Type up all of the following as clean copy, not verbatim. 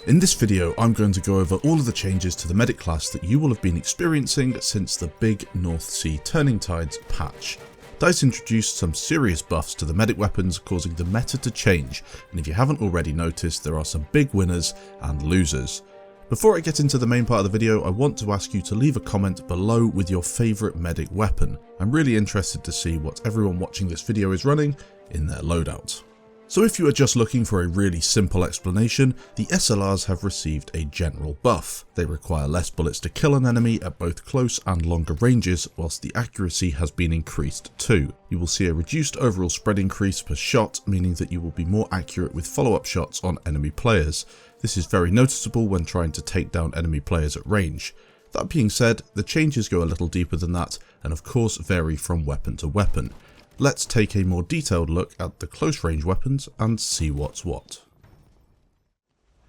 In this video, I'm going to go over all of the changes to the medic class that you will have been experiencing since the big North Sea Turning Tides patch. DICE introduced some serious buffs to the medic weapons, causing the meta to change, and if you haven't already noticed, there are some big winners and losers. Before I get into the main part of the video, I want to ask you to leave a comment below with your favourite medic weapon. I'm really interested to see what everyone watching this video is running in their loadout. So if you are just looking for a really simple explanation, the SLRs have received a general buff. They require less bullets to kill an enemy at both close and longer ranges, whilst the accuracy has been increased too. You will see a reduced overall spread increase per shot, meaning that you will be more accurate with follow-up shots on enemy players. This is very noticeable when trying to take down enemy players at range. That being said, the changes go a little deeper than that, and of course vary from weapon to weapon. Let's take a more detailed look at the close range weapons and see what's what.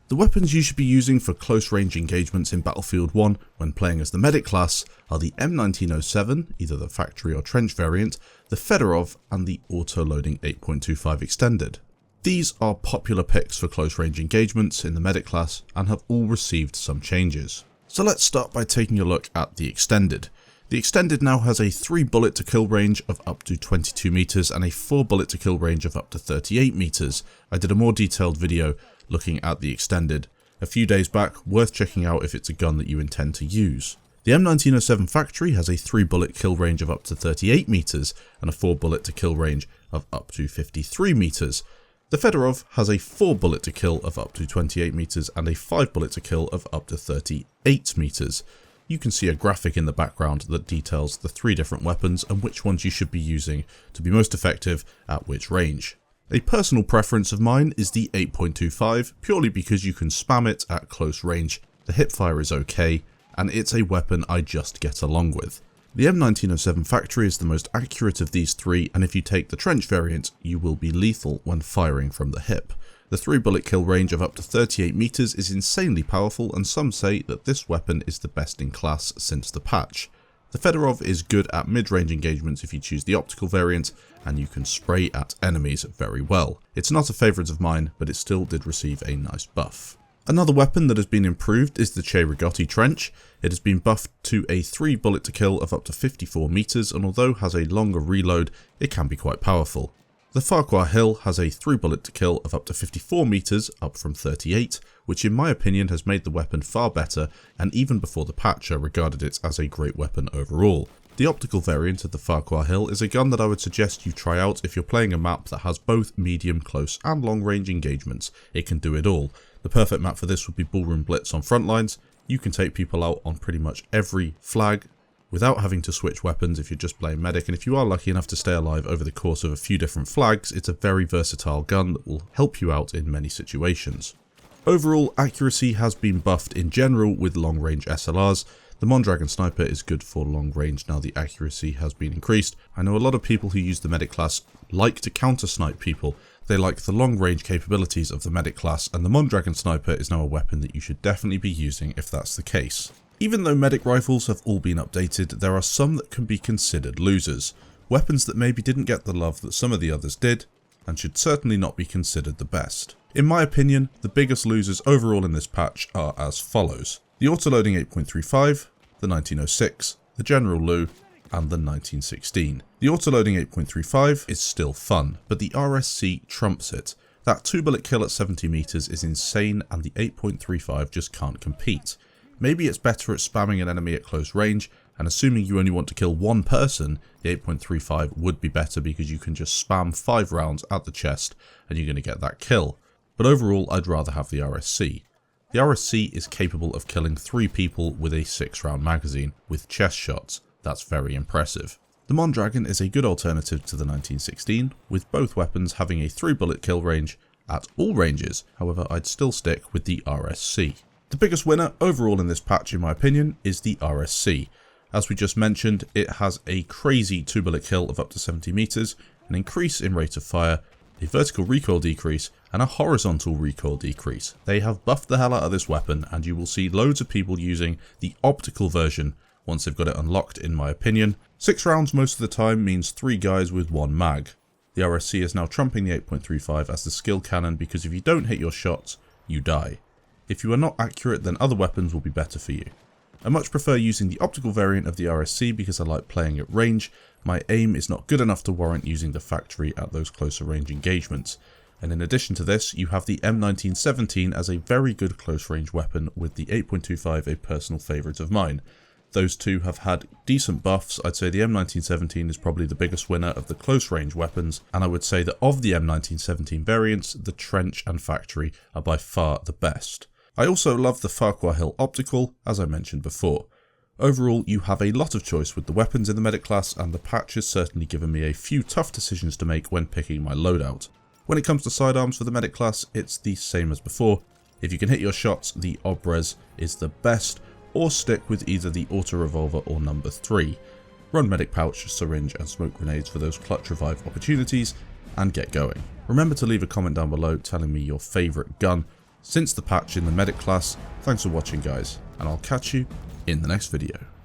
The weapons you should be using for close range engagements in Battlefield 1 when playing as the medic class are the M1907, either the factory or trench variant, the Fedorov and the auto-loading 8.25 extended. These are popular picks for close range engagements in the medic class and have all received some changes. So let's start by taking a look at the extended. The extended now has a 3 bullet to kill range of up to 22 meters and a 4 bullet to kill range of up to 38 meters. I did a more detailed video looking at the extended a few days back, worth checking out if it's a gun that you intend to use. The M1907 factory has a 3 bullet kill range of up to 38 meters and a 4 bullet to kill range of up to 53 meters. The Fedorov has a 4 bullet to kill of up to 28 meters and a 5 bullet to kill of up to 38 meters. You can see a graphic in the background that details the 3 different weapons and which ones you should be using to be most effective at which range. A personal preference of mine is the 8.25, purely because you can spam it at close range, the hipfire is okay, and it's a weapon I just get along with. The M1907 factory is the most accurate of these 3, and if you take the trench variant, you will be lethal when firing from the hip. The 3 bullet kill range of up to 38 meters is insanely powerful, and some say that this weapon is the best in class since the patch. The Fedorov is good at mid-range engagements if you choose the optical variant, and you can spray at enemies very well. It's not a favourite of mine, but it still did receive a nice buff. Another weapon that has been improved is the Gotti trench. It has been buffed to a 3 bullet to kill of up to 54 meters, and although has a longer reload, it can be quite powerful. The Farquhar Hill has a 3 bullet to kill of up to 54 meters, up from 38, which in my opinion has made the weapon far better, and even before the patch I regarded it as a great weapon overall. The optical variant of the Farquhar Hill is a gun that I would suggest you try out if you're playing a map that has both medium, close and long range engagements. It can do it all. The perfect map for this would be Ballroom Blitz on front lines. You can take people out on pretty much every flag without having to switch weapons if you're just playing medic, and if you are lucky enough to stay alive over the course of a few different flags, it's a very versatile gun that will help you out in many situations. Overall, accuracy has been buffed in general with long range SLRs. The Mondragon Sniper is good for long range now the accuracy has been increased. I know a lot of people who use the medic class like to counter snipe people. They like the long range capabilities of the medic class, and the Mondragon Sniper is now a weapon that you should definitely be using if that's the case. Even though medic rifles have all been updated, there are some that can be considered losers. Weapons that maybe didn't get the love that some of the others did, and should certainly not be considered the best. In my opinion, the biggest losers overall in this patch are as follows: the autoloading 8.35, the 1906, the General Lu, and the 1916. The autoloading 8.35 is still fun, but the RSC trumps it. That 2 bullet kill at 70 meters is insane, and the 8.35 just can't compete. Maybe it's better at spamming an enemy at close range, and assuming you only want to kill one person, the 8.35 would be better because you can just spam 5 rounds at the chest and you're going to get that kill. But overall, I'd rather have the RSC. The RSC is capable of killing 3 people with a 6-round magazine with chest shots. That's very impressive. The Mondragon is a good alternative to the 1916, with both weapons having a 3 bullet kill range at all ranges. However, I'd still stick with the RSC. The biggest winner overall in this patch, in my opinion, is the RSC. As we just mentioned, it has a crazy 2 bullet kill of up to 70 meters, an increase in rate of fire, a vertical recoil decrease, and a horizontal recoil decrease. They have buffed the hell out of this weapon, and you will see loads of people using the optical version once they've got it unlocked, in my opinion. 6 rounds most of the time means 3 guys with 1 mag. The RSC is now trumping the 8.35 as the skill cannon because if you don't hit your shots, you die. If you are not accurate, then other weapons will be better for you. I much prefer using the optical variant of the RSC because I like playing at range. My aim is not good enough to warrant using the factory at those closer range engagements. And in addition to this, you have the M1917 as a very good close range weapon, with the 8.25 a personal favourite of mine. Those two have had decent buffs. I'd say the M1917 is probably the biggest winner of the close range weapons, and I would say that of the M1917 variants, the Trench and Factory are by far the best. I also love the Farquhar Hill Optical, as I mentioned before. Overall, you have a lot of choice with the weapons in the medic class, and the patch has certainly given me a few tough decisions to make when picking my loadout. When it comes to sidearms for the medic class, it's the same as before. If you can hit your shots, the Obres is the best, or stick with either the auto revolver or number 3. Run medic pouch, syringe and smoke grenades for those clutch revive opportunities, and get going. Remember to leave a comment down below telling me your favourite gun since the patch in the medic class. Thanks for watching guys, and I'll catch you in the next video.